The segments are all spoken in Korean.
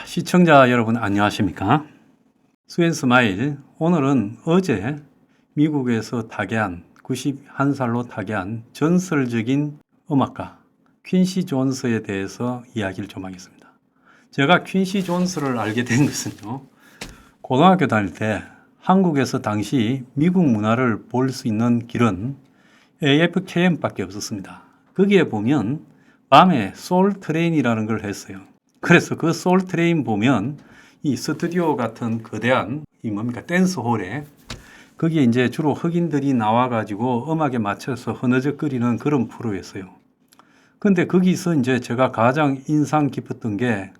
시청자 여러분 안녕하십니까? 스웬스마일. 오늘은 어제 미국에서 타계한 91살로 타계한 전설적인 음악가 퀸시 존스에 대해서 이야기를 좀 하겠습니다. 제가 퀸시 존스를 알게 된 것은요, 고등학교 다닐 때 한국에서 당시 미국 문화를 볼 수 있는 길은 AFKM밖에 없었습니다. 거기에 보면 밤에 소울 트레인이라는 걸 했어요. 그래서 그 소울 트레인 보면 이 스튜디오 같은 거대한 댄스홀에 거기에 이제 주로 흑인들이 나와가지고 음악에 맞춰서 흐느적거리는 그런 프로였어요. 근데 거기서 이제 제가 가장 인상 깊었던 게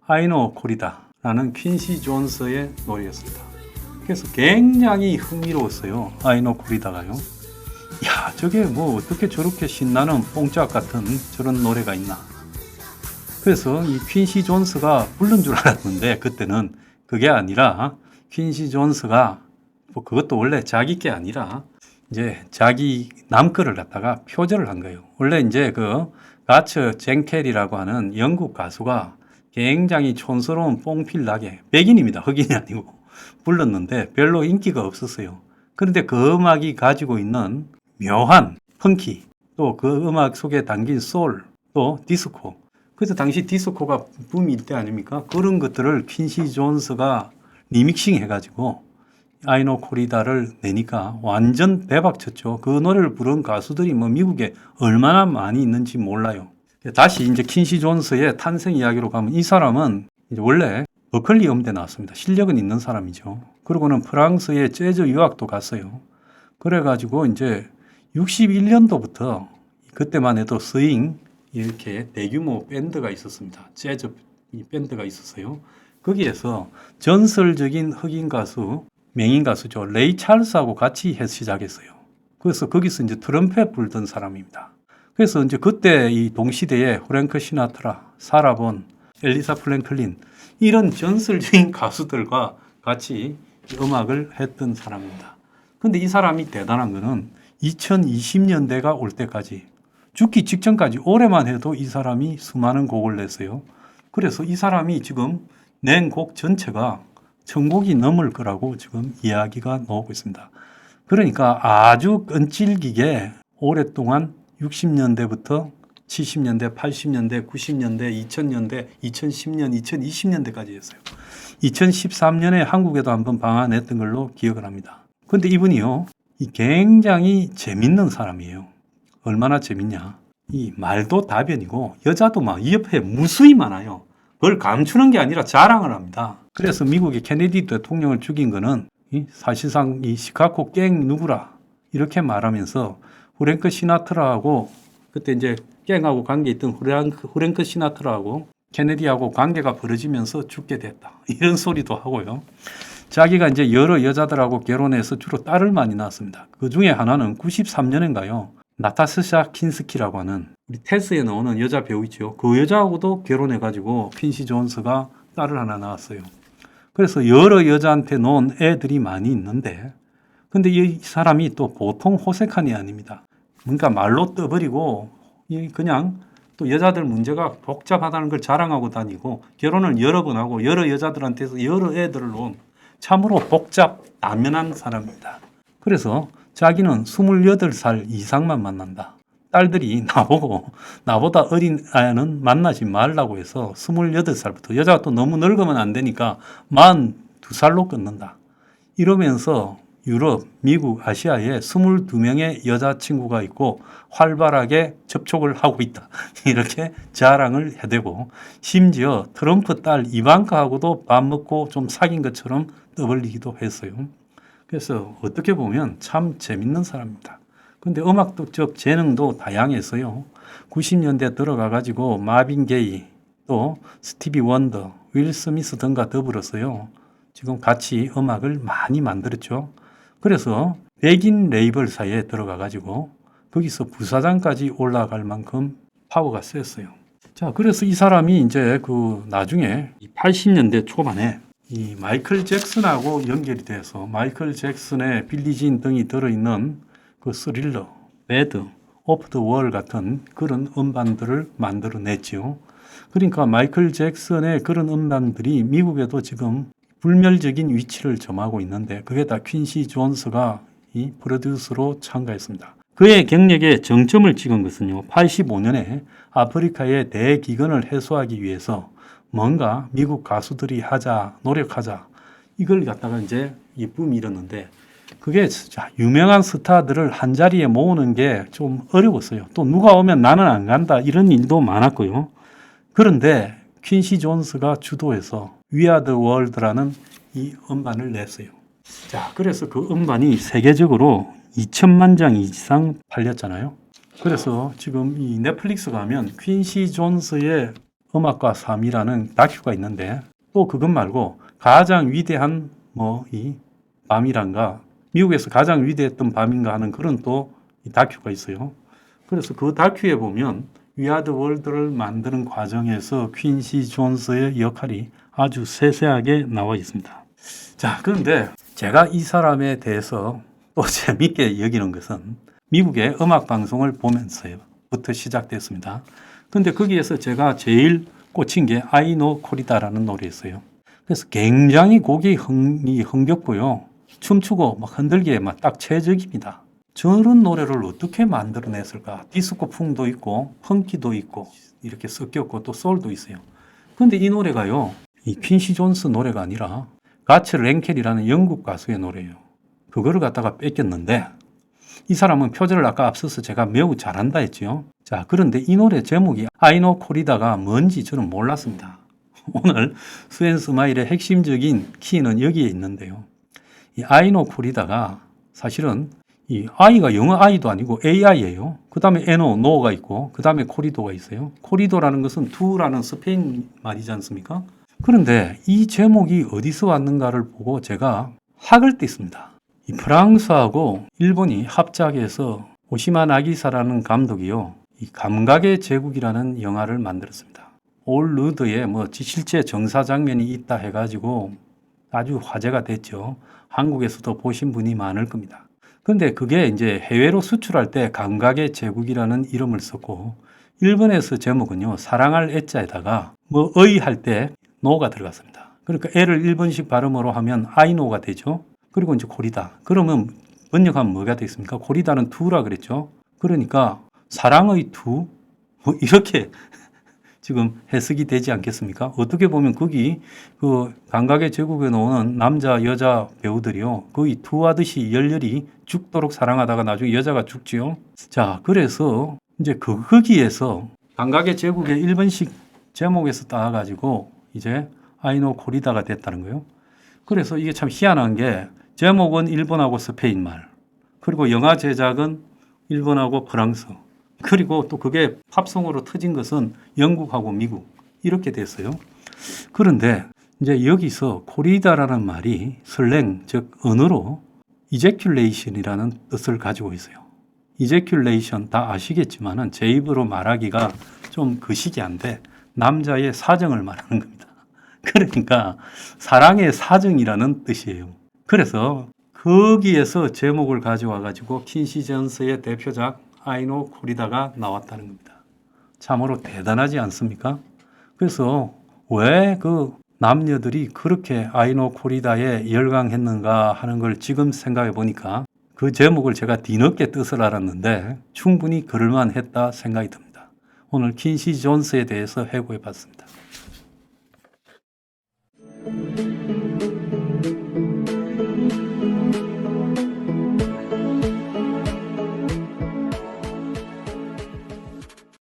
I Know Corrida라는 퀸시 존스의 노래였습니다. 그래서 굉장히 흥미로웠어요. I Know Corrida가요. 야, 저게 뭐 어떻게 저렇게 신나는 뽕짝 같은 저런 노래가 있나. 그래서 이 퀸시 존스가 부른 줄 알았는데 그때는 그게 아니라 퀸시 존스가 뭐 그것도 원래 자기 게 아니라 이제 자기 남 거를 갖다가 표절을 한 거예요. 원래 이제 그 가츠 젠켈이라고 하는 영국 가수가 굉장히 촌스러운 뽕필나게 백인입니다. 흑인이 아니고 불렀는데 별로 인기가 없었어요. 그런데 그 음악이 가지고 있는 묘한 펑키, 또 그 음악 속에 담긴 소울, 또 디스코. 그래서 당시 디스코가 붐일 때 아닙니까? 그런 것들을 퀸시 존스가 리믹싱 해가지고 I Know Corrida를 내니까 완전 대박 쳤죠. 그 노래를 부른 가수들이 뭐 미국에 얼마나 많이 있는지 몰라요. 다시 이제 퀸시 존스의 탄생 이야기로 가면 이 사람은 이제 원래 버클리 음대 나왔습니다. 실력은 있는 사람이죠. 그리고는 프랑스에 재즈 유학도 갔어요. 그래가지고 이제 61년도부터 그때만 해도 스윙 이렇게 대규모 밴드가 있었습니다. 재즈 밴드가 있었어요. 거기에서 전설적인 흑인 가수, 맹인 가수죠. 레이 찰스하고 같이 시작했어요. 그래서 거기서 이제 트럼펫 불던 사람입니다. 그래서 이제 그때 이 동시대에 프랭크 시나트라, 사라본, 엘리사 프랭클린 이런 전설적인 가수들과 같이 음악을 했던 사람입니다. 근데 이 사람이 대단한 거는 2020년대가 올 때까지 죽기 직전까지 올해만 해도 이 사람이 수많은 곡을 냈어요. 그래서 이 사람이 지금 낸 곡 전체가 1000곡이 넘을 거라고 지금 이야기가 나오고 있습니다. 그러니까 아주 끈질기게 오랫동안 60년대부터 70년대, 80년대, 90년대, 2000년대, 2010년, 2020년대까지 했어요. 2013년에 한국에도 한번 방한했던 걸로 기억을 합니다. 근데 이분이요, 굉장히 재밌는 사람이에요. 얼마나 재밌냐. 이 말도 다변이고 여자도 막 이 옆에 무수히 많아요. 그걸 감추는 게 아니라 자랑을 합니다. 그래서 미국의 케네디 대통령을 죽인 거는 사실상 이 시카고 갱 누구라 이렇게 말하면서 프랭크 시나트라하고 그때 이제 갱하고 관계 있던 프랭크 시나트라하고 케네디하고 관계가 벌어지면서 죽게 됐다. 이런 소리도 하고요. 자기가 이제 여러 여자들하고 결혼해서 주로 딸을 많이 낳았습니다. 그 중에 하나는 93년인가요? 나타샤 킨스키라고 하는 우리 테스에 나오는 여자 배우 있죠. 그 여자하고도 결혼해가지고 퀸시 존스가 딸을 하나 낳았어요. 그래서 여러 여자한테 놓은 애들이 많이 있는데, 근데 이 사람이 또 보통 호색한이 아닙니다. 그러니까 말로 떠버리고 그냥 또 여자들 문제가 복잡하다는 걸 자랑하고 다니고 결혼을 여러 번 하고 여러 여자들한테서 여러 애들을 놓은 참으로 복잡다면한 사람입니다. 그래서 자기는 28살 이상만 만난다. 딸들이 나보고 나보다 어린 아이는 만나지 말라고 해서 28살부터 여자가 또 너무 늙으면 안 되니까 42살로 끊는다. 이러면서 유럽, 미국, 아시아에 22명의 여자친구가 있고 활발하게 접촉을 하고 있다. 이렇게 자랑을 해대고 심지어 트럼프 딸 이방카하고도 밥 먹고 좀 사귄 것처럼 떠벌리기도 했어요. 그래서 어떻게 보면 참 재밌는 사람입니다. 근데 음악적 재능도 다양해서요. 90년대 들어가가지고 마빈 게이, 또 스티비 원더, 윌 스미스 등과 더불어서요. 지금 같이 음악을 많이 만들었죠. 그래서 백인 레이블사에 들어가가지고 거기서 부사장까지 올라갈 만큼 파워가 셌어요. 자, 그래서 이 사람이 이제 그 나중에 80년대 초반에 이 마이클 잭슨하고 연결이 돼서 마이클 잭슨의 빌리진 등이 들어있는 그 스릴러, 배드, 오프 더 월 같은 그런 음반들을 만들어냈지요. 그러니까 마이클 잭슨의 그런 음반들이 미국에도 지금 불멸적인 위치를 점하고 있는데 그게 다 퀸시 존스가 이 프로듀서로 참가했습니다. 그의 경력에 정점을 찍은 것은요. 85년에 아프리카의 대기근을 해소하기 위해서 뭔가 미국 가수들이 하자, 노력하자 이걸 갖다가 이제 이 붐이 일었는데 그게 진짜 유명한 스타들을 한자리에 모으는 게 좀 어려웠어요. 또 누가 오면 나는 안 간다 이런 일도 많았고요. 그런데 퀸시 존스가 주도해서 We Are the World라는 이 음반을 냈어요. 자, 그래서 그 음반이 세계적으로 2천만 장 이상 팔렸잖아요. 그래서 지금 이 넷플릭스 가면 퀸시 존스의 음악과 삶이라는 다큐가 있는데 또 그것 말고 가장 위대한 이 밤이란가 미국에서 가장 위대했던 밤인가 하는 그런 또 다큐가 있어요. 그래서 그 다큐에 보면 We Are the World를 만드는 과정에서 퀸시 존스의 역할이 아주 세세하게 나와 있습니다. 자, 그런데 제가 이 사람에 대해서 또 재밌게 여기는 것은 미국의 음악 방송을 보면서부터 시작됐습니다. 근데 거기에서 제가 제일 꽂힌 게 I Know Corrida라는 노래였어요. 그래서 굉장히 곡이 흥겹고요. 춤추고 막 흔들기에 막 딱 최적입니다. 저런 노래를 어떻게 만들어냈을까? 디스코풍도 있고 펑키도 있고 이렇게 섞였고 또 소울도 있어요. 근데 이 노래가요. 이 퀸시 존스 노래가 아니라 가츠 랭켈이라는 영국 가수의 노래예요. 그거를 갖다가 뺏겼는데 이 사람은 표절을 아까 앞서서 제가 매우 잘한다 했죠. 자, 그런데 이 노래 제목이 I Know Corrida가 뭔지 저는 몰랐습니다. 오늘 스웬스마일의 핵심적인 키는 여기에 있는데요. 이 I Know Corrida가 사실은 이 I가 영어 I도 아니고 AI예요. 그 다음에 NO, NO가 있고 그 다음에 코리도가 있어요. 코리도라는 것은 두라는 스페인 말이지 않습니까? 그런데 이 제목이 어디서 왔는가를 보고 제가 학을 뗐습니다. 이 프랑스하고 일본이 합작해서 오시마 나기사라는 감독이요. 이 감각의 제국이라는 영화를 만들었습니다. 올 루드에 실제 정사 장면이 있다 해가지고 아주 화제가 됐죠. 한국에서도 보신 분이 많을 겁니다. 근데 그게 이제 해외로 수출할 때 감각의 제국이라는 이름을 썼고 일본에서 제목은요. 사랑할 애자에다가 의 할 때 노가 들어갔습니다. 그러니까 애를 일본식 발음으로 하면 아이노가 되죠. 그리고 이제 고리다. 그러면 번역하면 뭐가 되겠습니까? 고리다는 두라 그랬죠. 그러니까 사랑의 두 이렇게 지금 해석이 되지 않겠습니까? 어떻게 보면 거기 그 감각의 제국에 나오는 남자 여자 배우들이요. 거의 투하듯이 열렬히 죽도록 사랑하다가 나중에 여자가 죽지요. 자, 그래서 이제 거기에서 감각의 제국의 일본식 제목에서 따가지고 이제 아이노 코리다가 됐다는 거예요. 그래서 이게 참 희한한 게 제목은 일본하고 스페인 말, 그리고 영화 제작은 일본하고 프랑스, 그리고 또 그게 팝송으로 터진 것은 영국하고 미국 이렇게 됐어요. 그런데 이제 여기서 코리다라는 말이 슬랭 즉 언어로 이제큘레이션이라는 뜻을 가지고 있어요. 이제큘레이션 다 아시겠지만은 제 입으로 말하기가 좀 거시기한데 남자의 사정을 말하는 겁니다. 그러니까 사랑의 사정이라는 뜻이에요. 그래서 거기에서 제목을 가져와 가지고 퀸시 존스의 대표작 I Know Corrida가 나왔다는 겁니다. 참으로 대단하지 않습니까? 그래서 왜 그 남녀들이 그렇게 I Know Corrida에 열광했는가 하는 걸 지금 생각해 보니까 그 제목을 제가 뒤늦게 뜻을 알았는데 충분히 그럴만 했다 생각이 듭니다. 오늘 퀸시 존스에 대해서 해고해 봤습니다.